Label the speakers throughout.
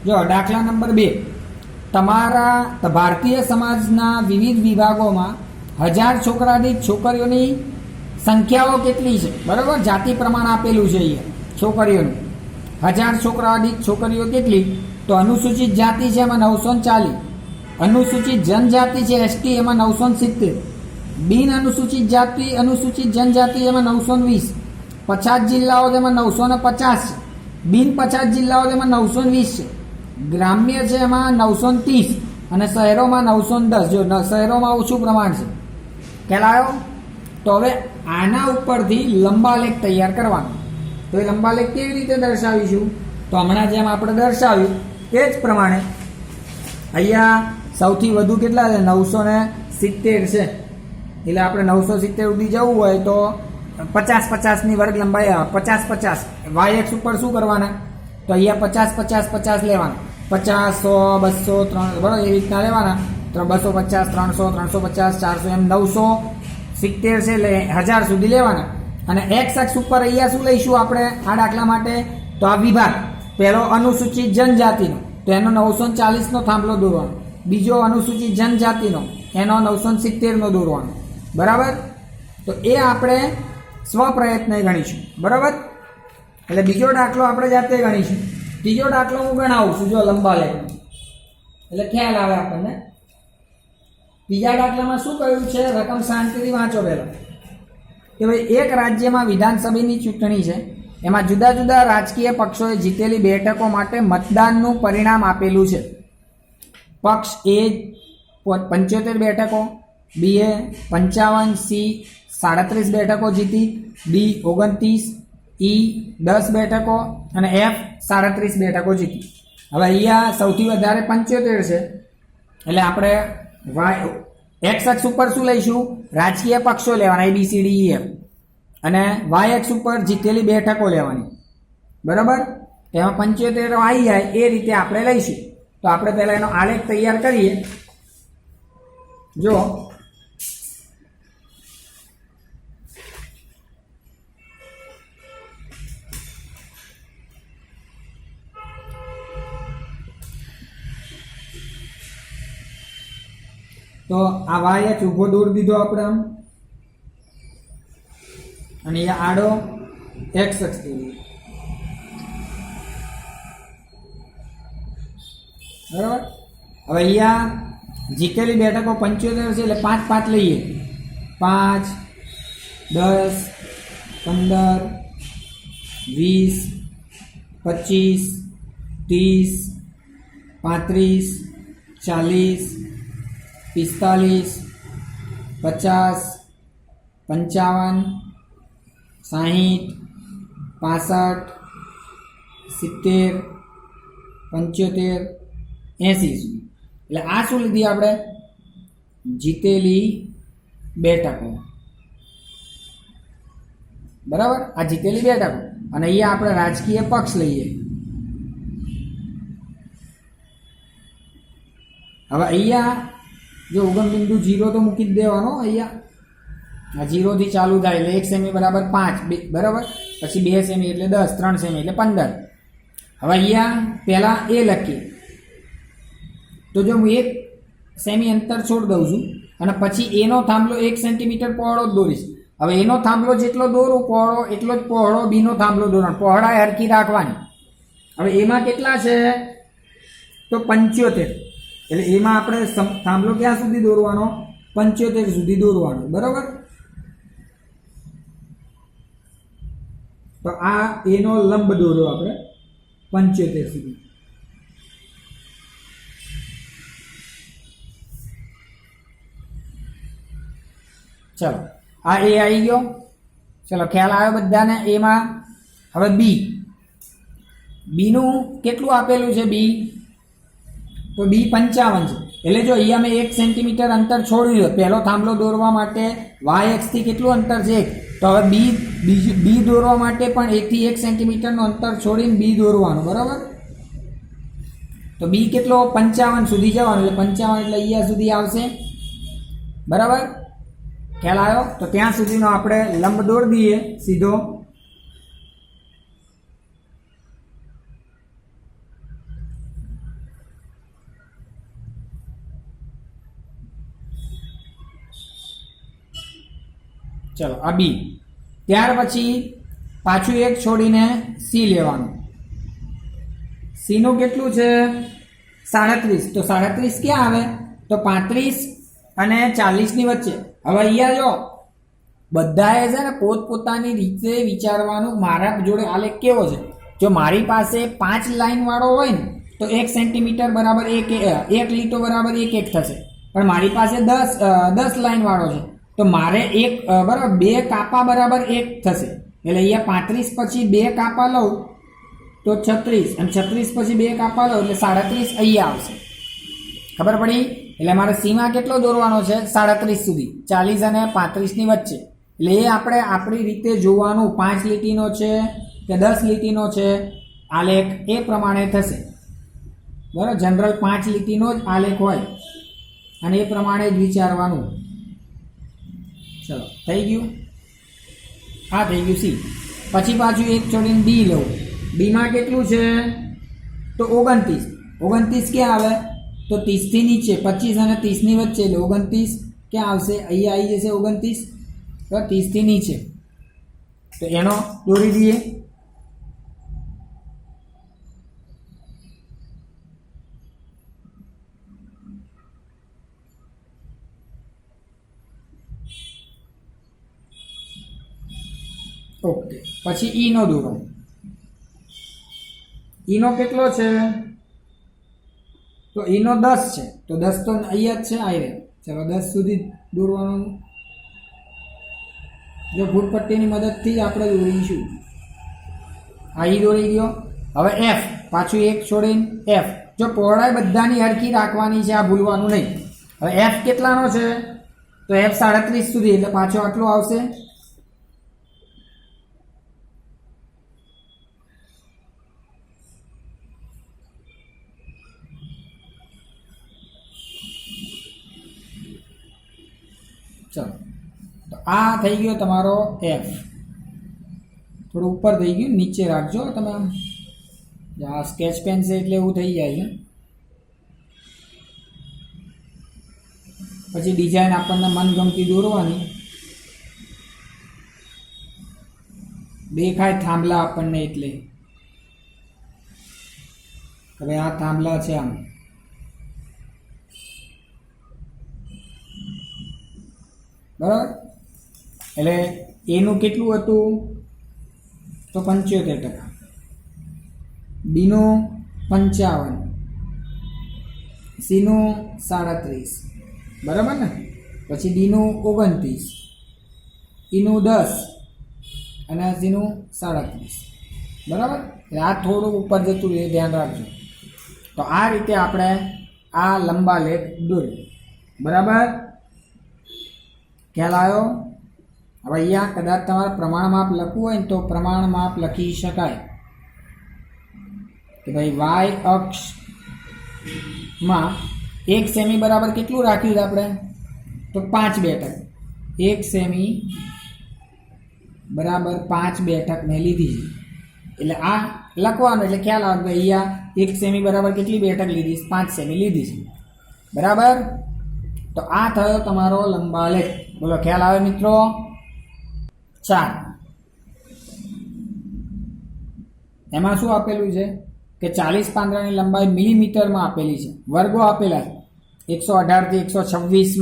Speaker 1: જો દાખલા નંબર 2, તમારા ભારતીય સમાજના વિવિધ વિભાગોમાં 1000 છોકરા દીઠ છોકરીઓની સંખ્યાઓ કેટલી છે? બરાબર, જાતિ પ્રમાણ આપેલું છે અહીંયા છોકરીઓનું. 1000 છોકરા દીઠ છોકરીઓ કેટલી? તો અનુસૂચિત જાતિ છે એમાં 940, અનુસૂચિત જનજાતિ છે એસટી એમાં 970, બિન અનુસૂચિત જાતિ અનુસૂચિત જનજાતિ એમાં 920, 50 જિલ્લાઓ એમાં 950 છે, બિન 50 જિલ્લાઓ એમાં 920 છે, ગ્રામ્ય છે એમાં 930 અને શહેરોમાં 910. જો શહેરોમાં ઓછું પ્રમાણ છે. ખ્યાલ આવ્યો? તો હવે આના ઉપરથી લંબાલેખ તૈયાર કરવાનો. તો એ લંબાલેખ કેવી રીતે દર્શાવીશું? તો હમણાં જેમ આપણે દર્શાવ્યું તે જ પ્રમાણે અહીંયા સૌથી વધુ કેટલા છે? 970 છે. એટલે આપણે 970 સુધી જવું હોય તો 50-50ની વર્ગ લંબાઈ 50-50 વાય એક્સ ઉપર શું કરવાના? તો અહીંયા 50-50-50 લેવાના. 50, 100, 200, 300 બરાબર એવી રીતના લેવાના. 250, 300, 350, 400 એમ 970 છે એટલે 1000 સુધી લેવાના. અને એક્સ અક્ષ ઉપર અહીંયા શું લઈશું આપણે આ દાખલા માટે? તો આ વિભાગ પહેલો અનુસૂચિત જનજાતિનો, તો એનો 940નો થાંભલો દોરવાનો. બીજો અનુસૂચિત જનજાતિનો, એનો 970નો દોરવાનો. બરાબર, તો એ આપણે સ્વપ્રયત્ને ગણીશું. બરાબર, એટલે બીજો દાખલો આપણે જાતે ગણીશું. ત્રીજો દાખલો હું ગણાવું છું. જો લંબાલેખ એટલે ખ્યાલ આવે આપણને. બીજા દાખલામાં શું કહ્યું છે? રકમ શાંતિથી વાંચો પહેલા. કે ભાઈ એક રાજ્યમાં વિધાનસભાની ચૂંટણી છે, એમાં જુદા જુદા રાજકીય પક્ષોએ જીતેલી બેઠકો માટે મતદાનનું પરિણામ આપેલું છે. પક્ષ એ 75 બેઠકો, બી એ 55, સી 37 બેઠકો જીતી, ડી 29, ઈ 10 બેઠકો અને એફ 37 બેઠકો જીતી. હવે અહીંયા સૌથી વધારે 75 છે એટલે આપણે એક્સ અક્ષ ઉપર શું લઈશું? રાજકીય પક્ષો લેવાના ABCDEF અને વાય અક્ષ ઉપર જીતેલી બેઠકો લેવાની. બરાબર, એમાં 75 આવી જાય એ રીતે આપણે લઈશું. તો આપણે પહેલા એનો આલેખ તૈયાર કરીએ. જો તો આ વાય એક્સ ઊભો દોરી દીધો આપણે આમ, અને એ આડો એક્સ અક્ષ દોરી. બરાબર, હવે અહીંયા જીતેલી બેઠકો 75 છે એટલે 5-5 લઈએ. 5, 10, 15, 20, 25, 30, 35, 40, 45, 50, 55, 60, 65, 70, 75, 80 સુધી. એટલે આ શું લીધી આપણે? જીતેલી બેઠકો. બરાબર, આ જીતેલી બેઠકો. અને અહીંયા આપણે રાજકીય પક્ષ લઈએ. હવે અહીંયા જો ઉગમ બિંદુ 0 તો મૂકી જ દેવાનો. અહીંયા આ 0 થી ચાલુ થાય એટલે 1 સેમી બરાબર 5, બરાબર, પછી 2 સેમી એટલે 10, 3 સેમી એટલે 15. હવે અહીંયા પહેલા એ લખીએ. તો જો હું 1 સેમી અંતર છોડ દઉં છું અને પછી એનો થાંભલો 1 સેન્ટીમીટર પહોળો જ દોરીશ. હવે એનો થાંભલો જેટલો દોરું પહોળો એટલો જ પહોળો બીનો થાંભલો દોરવાનો. પહોળાઈ હરખી રાખવાની. હવે એમાં કેટલા છે? તો 75. એટલે એમાં આપણે થાંભલો ક્યાં સુધી દોરવાનો? 75 સુધી દોરવાનો. બરાબર, તો આ એનો લંબ દોરો આપણે 75 સુધી. ચલો આ એ આવી ગયો. ચલો ખ્યાલ આવ્યો બધાને? એમાં હવે બીનું કેટલું આપેલું છે? બી તો બી 55 છે. એટલે જો અહીંયા મેં 1 સેન્ટીમીટર અંતર છોડ્યું. પહેલો થાંભલો દોરવા માટે વાય એક્સ થી કેટલું અંતર છે? 1. તો હવે બી દોરવા માટે પણ 1 થી 1 સેન્ટીમીટરનું અંતર છોડીને બી દોરવાનું. બરાબર, તો બી કેટલો? 55 સુધી જવાનું. એટલે 55 એટલે અહીંયા સુધી આવશે. બરાબર, ખ્યાલ આવ્યો? તો ત્યાં સુધીનો આપણે લંબ દોરી દઈએ સીધો. ચલો આ બી. ત્યાર પછી પાછું એક છોડીને સી લેવાનું. સીનું કેટલું છે 37. તો 37 ક્યાં આવે? તો 35 અને 40 વચ્ચે. હવે અહીંયા જો બધાએ છે ને પોતપોતાની રીતે વિચારવાનું. મારા જોડે આલેખ કેવો છે, જો મારી પાસે 5 લાઈન વાળો હોય ને તો 1 સેન્ટીમીટર બરાબર 1 લીટો બરાબર 1 થશે. પણ મારી પાસે 10 લાઈન વાળો છે તો મારે એક બરાબર 2 કાપા બરાબર 1 થશે. એટલે અહીંયા 35 પછી 2 કાપા લઉં તો 36 અને 36 પછી 2 કાપા લઉં એટલે 37 અહીંયા આવશે. ખબર પડી? એટલે મારે સીમા કેટલો દોરવાનો છે 37 સુધી, 40 અને 35 વચ્ચે. એટલે એ આપણે આપણી રીતે જોવાનું 5 લીટીનો છે કે 10 લીટીનો છે આલેખ એ પ્રમાણે થશે. બરાબર, જનરલ 5 લીટીનો જ આલેખ હોય અને એ પ્રમાણે જ વિચારવાનું. ચલો થઈ ગયું. આ થઈ ગયું સી. પછી પાછું એક છોડીને ડી લઉં. ડીમાં કેટલું છે તો 29 ક્યાં આવે? તો 30 થી નીચે, 25 અને 30 વચ્ચે. એટલે 29 ક્યાં આવશે? અહીંયા આવી જશે 29. તો 30 થી નીચે, તો એનો દોરી દઈએ. ઓકે. પછી ઈનો દોરો. ઈનો કેટલો છે? તો ઈનો 10 છે. તો 10 તો અહીંયા જ છે. આયરે ચલો 10 સુધી દોરવાનું. જો ફૂટપટ્ટીની મદદથી આપણે દોરીશું. આ ઈ દોરી ગયો. હવે એફ, પાછું એક છોડીને એફ. જો પહોળાઈ બધાની હરખી રાખવાની છે, આ ભૂલવાનું નહીં. હવે એફ કેટલાનો છે? તો એફ 37 સુધી, એટલે પાછો આટલો આવશે. ચલો, તો આ થઈ ગયો તમારો એફ. થોડું ઉપર થઈ ગયું, નીચે રાખજો તમે. આમ આ સ્કેચ પેન છે એટલે એવું થઈ જાય છે. પછી ડિઝાઇન આપણને મનગમતી દોરવાની. દેખાય થાંભલા આપણને, એટલે હવે આ થાંભલા છે આમ. બરાબર, એટલે એનું કેટલું હતું તો 75%, બીનું 55, સીનું 37, બરાબર ને. પછી ડીનું 29, ઈનું 10 અને સીનું 37, બરાબર. એટલે આ થોડું ઉપર જતું રહે, ધ્યાન રાખજો. તો આ રીતે આપણે આ લંબા લેખ દોર્યો. બરાબર, ખ્યાલ આવ્યો? હવે અહીંયા કદાચ તમારે પ્રમાણ માપ લખવું હોય ને તો પ્રમાણ માપ લખી શકાય કે ભાઈ વાય અક્ષમાં 1 સેમી બરાબર કેટલું રાખ્યું આપણે? તો 5 બેઠક. 1 સેમી બરાબર 5 બેઠક મેં લીધી છે. એટલે આ લખવાનું, એટલે ખ્યાલ આવે કે અહીંયા 1 સેમી બરાબર કેટલી બેઠક લીધી? 5 સેમી લીધી છે. બરાબર, તો આ થયો તમારો લંબા લેખ. બોલો, ખ્યાલ આવે મિત્રો? 4. એમાં શું આપેલું છે કે 40 પાંદડાની લંબાઈ મિલીમીટરમાં આપેલી છે. વર્ગો આપેલા છે. 118 થી 126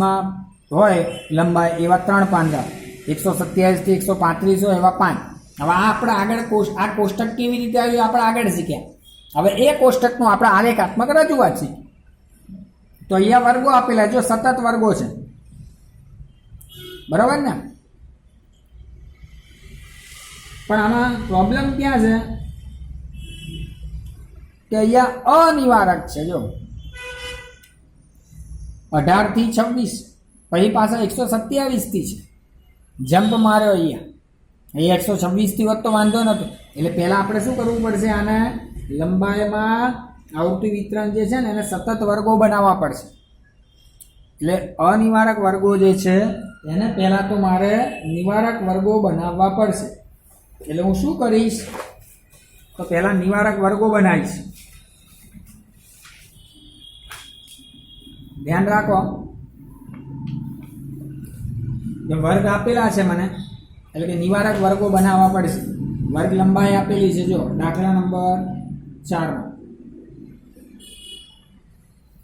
Speaker 1: હોય લંબાઈ એવા 3 પાંદડા, 127 થી 135 હોય એવા 5. હવે આ આપણે આગળ આ કોષ્ટક કેવી રીતે આવ્યું આપણે આગળ શીખ્યા. હવે એ કોષ્ટકનું આપણે આલેખાત્મક રજૂઆત છે. તો અહીંયા વર્ગો આપેલા, જો સતત વર્ગો છે, બરાબર ને. પણ આમાં પ્રોબ્લેમ ક્યાં છે કે અહીંયા અનિવારક છે. જો 18 થી 26, પછી પાછા 127 થી છે. જમ્પ માર્યો અહીંયા 126 થી હોત તો વાંધો નતો. એટલે પહેલા આપણે શું કરવું પડશે? આને લંબાઈમાં આવતું વિતરણ જે છે ને એને સતત વર્ગો બનાવવા પડશે. એટલે અનિવારક વર્ગો જે છે એને પહેલાં તો મારે નિવારક વર્ગો બનાવવા પડશે. એટલે હું શું કરીશ તો પહેલાં નિવારક વર્ગો બનાવીશ. ધ્યાન રાખો, વર્ગ આપેલા છે મને, એટલે કે નિવારક વર્ગો બનાવવા પડશે. વર્ગ લંબાઈ આપેલી છે, જો દાખલા નંબર 4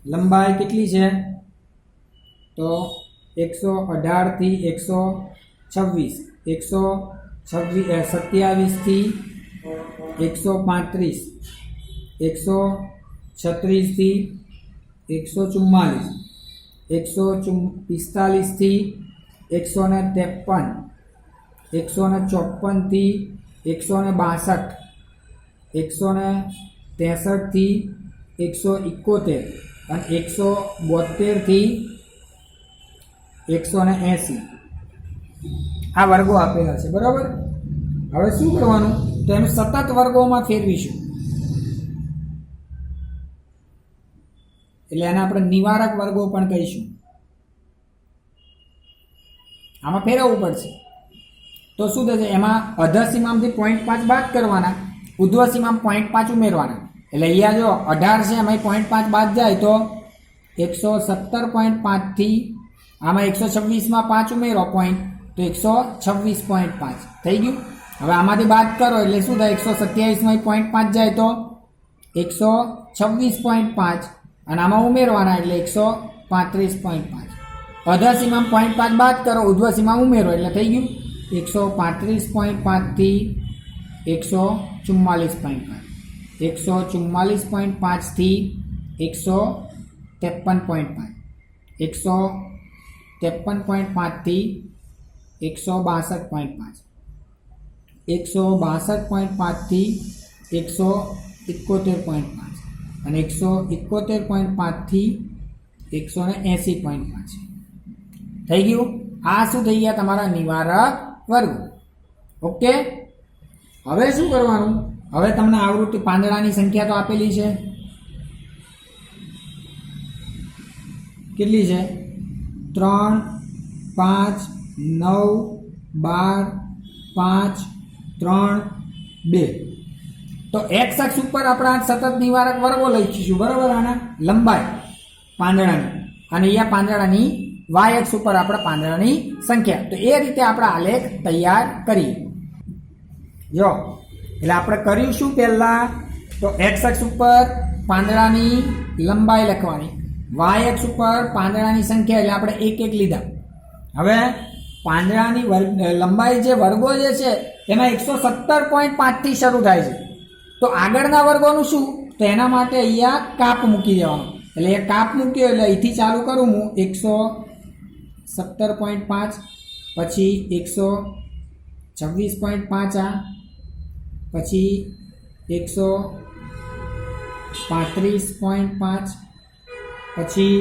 Speaker 1: લંબાઈ કેટલી છે તો 118 થી 126, 127 થી 135, 136 થી 144, 145 થી 153, 154 થી 162, 163 થી 171 અને 172 થી 180 આ વર્ગો આપેલા છે, બરાબર. હવે શું કરવાનું તો એમ સતત વર્ગોમાં ફેરવીશું, એટલે એને આપણે નિવારક વર્ગો પણ કહીશું. આમાં ફેરવવું પડશે તો શું થશે, એમાં અધર સીમામાંથી 0.5 બાદ કરવાના, ઉધ્વ સીમામાં 0.5 ઉમેરવાના. એટલે અહીંયા જો 18 છે, એમાં 0.5 બાદ જાય તો 117.5 થી આમાં 126માં 5 ઉમેરો પોઈન્ટ તો 126.5 થઈ ગયું. હવે આમાંથી બાદ કરો એટલે શું થાય, 127માં 0.5 જાય તો 126.5 અને આમાં ઉમેરવાના એટલે 135.5. અધર સીમામાં 0.5 બાદ કરો, ઉધ્વ સીમા ઉમેરો એટલે થઈ ગયું 135.5 થી 144.5, 144.5 થી 153.5, 153.5 થી 162.5, 162.5 થી 171.5 અને 171.5 થી 180.5 થઈ ગયું. આ શું થઈ ગયા તમારા નિવારક વર્ગો. ઓકે, હવે શું કરવાનું, હવે તમને આવૃત્તિ પાંદડાની સંખ્યા તો આપેલી છે, કેટલી છે 3, 5, 9, 12, 5, 3, 2. તો x અક્ષ ઉપર આપણે સતત નિવારક વર્ગો લખીશું, બરાબર. આના લંબાઈ પાંદડાની અને અહીંયા પાંદડાની y અક્ષ ઉપર આપણે પાંદડાની સંખ્યા. તો એ રીતે આપણે આલેખ તૈયાર કરીએ. જો એટલે આપણે કર્યું શું પહેલા તો x અક્ષ ઉપર પાંદડાની લંબાઈ લખવાની, y અક્ષ ઉપર પાંદડાની સંખ્યા, એટલે આપણે એક એક લીધા. હવે પાંદડાની લંબાઈ જે વર્ગો જે છે એમાં 117.5 થી શરૂ થાય છે. તો આગળના વર્ગોનું શું, તો એના માટે અહીંયા કાપ મૂકી દેવાનો. એટલે એ કાપ મૂક્યો એટલે અહીંથી ચાલુ કરું હું 117.5, પછી 126.5 આ, પછી 135.5, પછી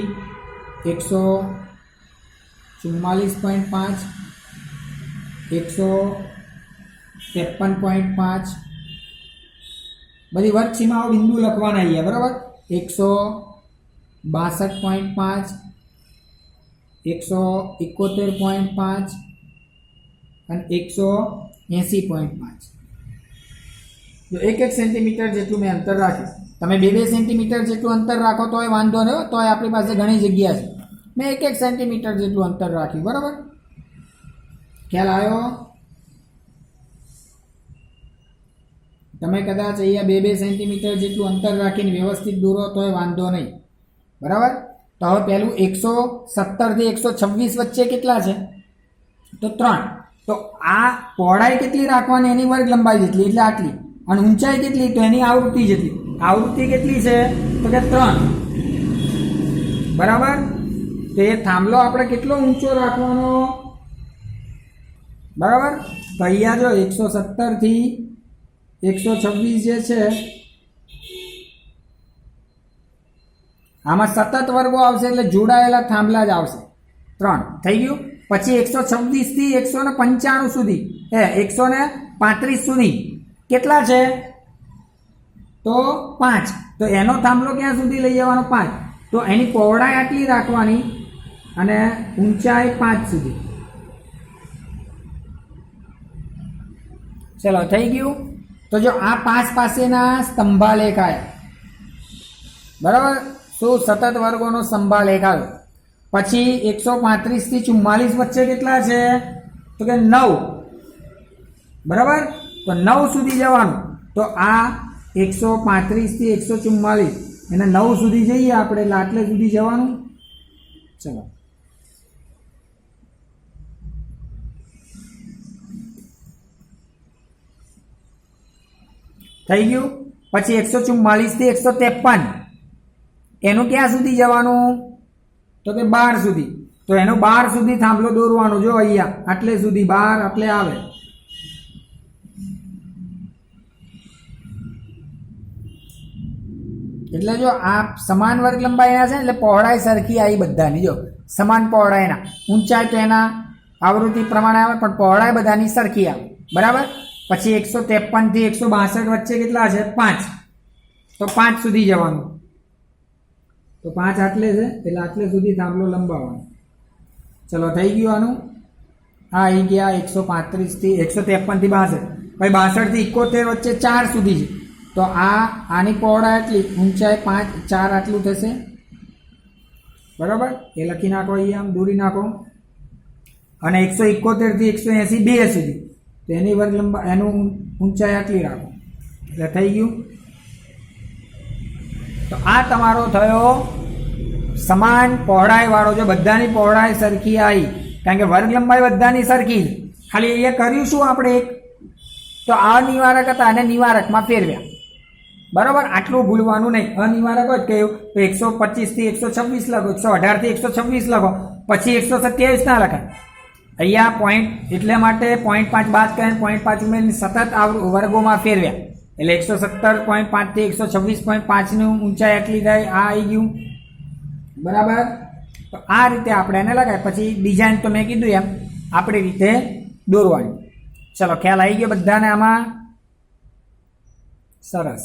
Speaker 1: 144.5, 153.5 બધી વર્ગ સીમાઓ બિંદુ લખવાના અહીંયા, બરાબર. 162.5, 171.5 અને 180.5. જો એક સેન્ટીમીટર જેટલું મેં અંતર રાખ્યું. તમે 2 સેન્ટીમીટર જેટલું અંતર રાખો તોય વાંધો નહીં, તોય આપણી પાસે ઘણી જગ્યા છે. મેં 1 સેન્ટીમીટર જેટલું અંતર રાખ્યું, બરાબર. ખ્યાલ આવ્યો? તમે કદાચ અહીંયા 2 સેન્ટીમીટર જેટલું અંતર રાખીને વ્યવસ્થિત દોરો તોય વાંધો નહીં, બરાબર. તો હવે પહેલું 117 થી 126 વચ્ચે કેટલા છે તો 3. તો આ પહોળાઈ કેટલી રાખવાની, એની વર્ગ લંબાઈ જેટલી એટલે આટલી, અને ઊંચાઈ કેટલી તો એની આવૃત્તિ જેટલી. આવૃત્તિ કેટલી છે તો કે 3, બરાબર. તો એ થાંભલો આપણે કેટલો ઊંચો રાખવાનો, બરાબર. તો અહીંયા જો 117 થી 126 જે છે આમાં સતત વર્ગો આવશે એટલે જોડાયેલા થાંભલા જ આવશે, 3 થઈ ગયું. પછી 126 થી 195 સુધી 135 સુધી કેટલા છે તો 5. તો એનો થાંભલો ક્યાં સુધી લઈ જવાનો 5. તો એની પહોળાઈ આટલી રાખવાની અને ઊંચાઈ 5 સુધી. ચલો થઈ ગયું. તો જો આ 5 પાસેના સ્તંભાલેખ આવ્યા, બરાબર. શું સતત વર્ગોનો સ્તંભાલેખ આવ્યો. પછી 135 થી 44 વચ્ચે કેટલા છે? તો કે 9, બરાબર? તો 9 સુધી જવાનું. તો આ 135 થી 144 એને 9 સુધી જઈએ આપણે, એટલે આટલે સુધી જવાનું. ચલો, થઈ ગયું. પછી 144 થી 153 એનું ક્યાં સુધી જવાનું? તો કે 12 સુધી. તો એનો 12 સુધી થાંભલો દોરવાનો. જો અહીંયા આટલે સુધી 12 આટલે આવે. એટલે જો આ સમાન વર્ગ લંબાઈના છે, એટલે પહોળાઈ સરખી આવી બધાની. જો સમાન પહોળાઈના, ઊંચાઈ તો એના આવૃત્તિ પ્રમાણે આવે, પણ પહોળાઈ બધાની સરખી આવે, બરાબર? પછી 153 થી 162 વચ્ચે કેટલા છે? 5. તો 5 સુધી જવાનું. તો 5 આટલે છે, એટલે આટલે સુધી થાંભલો લંબાવવાનો. ચલો, થઈ ગયું આનું. હા, આવી ગયા 135 થી 153 થી 62. પછી 62 થી 71 વચ્ચે 4 સુધી છે. તો આની પહોળાઈ એટલી, ઊંચાઈ 5, 4 આટલું થશે, બરાબર? એ લખી નાખો, અહીંયા આમ દોરી નાખો. અને 171 થી 180 2 સુધી, તો એની વર્ગ લંબાઈ, એનું ઊંચાઈ આટલી રાખો, એટલે થઈ ગયું. તો આ તમારો થયો સમાન પહોળાઈ વાળો. જો બધાની પહોળાઈ સરખી આવી, કારણ કે વર્ગ લંબાઈ બધાની સરખી, ખાલી અહીંયા કર્યું શું આપણે? એક તો અનિવારક હતા અને નિવારકમાં ફેરવ્યા, બરાબર? આટલું ભૂલવાનું નહીં. અનિવારક જ કહ્યું તો 125 થી 126 લખો, 118 થી 126 લખો, પછી 127 ના લખાય. અહીંયા પોઈન્ટ એટલા માટે 0.5 બાદ કરીને 0.5 ઉમેરીને સતત વર્ગોમાં ફેરવ્યા, એટલે 117.5 થી 126.5 ની ઊંચાઈ એટલી થાય. આ આવી ગયું, બરાબર? તો આ રીતે આપણે એને લગાય. પછી ડિઝાઇન તો મેં કીધું એમ આપણી રીતે દોરવાની. ચલો, ખ્યાલ આવી ગયો બધાને આમાં? સરસ.